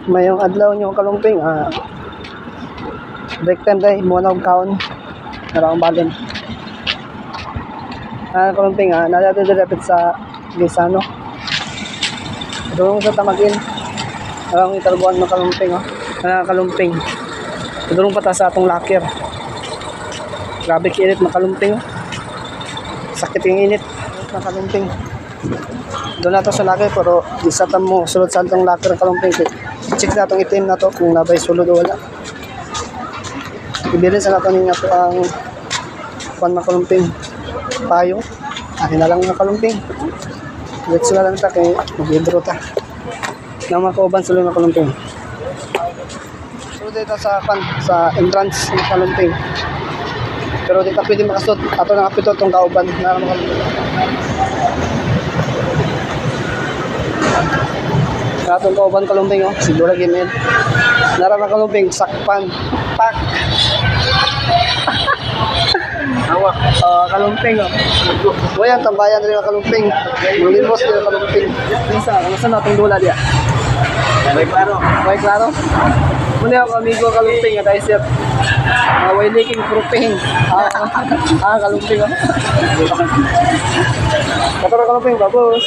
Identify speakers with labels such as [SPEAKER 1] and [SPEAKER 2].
[SPEAKER 1] Mayong adlaw nyo kalumping, break time day, muna og kaon. Narang balon. Kalumping, naladadapit sa Gisano. Doon sa Tamagin. Narang italbuan ng kalumping, kalumping. Doon pata sa atong locker. Grabe kinit makalumping. Sakit yung init makalumping. Doon nato sa locker pero isa tam mo sulod sa atong locker kalumping. Check na itong itim na to kung nabay sulod o wala. Ibilin sa nato nga to ang pan makalumping payo. Akin na lang mga kalumping. Let's na lang ta kay mag-hidro ta. Nang makauban sulod ng kalumping. So dito sa entrance ng kalumping. Pero dito pwede makasot. Ato na kapito itong kauban na makalumping. Atong kauban kalumping, siguro gimid. Narang kalumping, sakpan, pak. Awa, kalumping, Wayan, tambayan rin ang kalumping. Mulimos din ang kalumping. Nasa natong dula diya? May klaro. May klaro? Muna ako amigo kalumping, at ay sir. Way leaking propane. Kalumping, Katara kalumping, babos.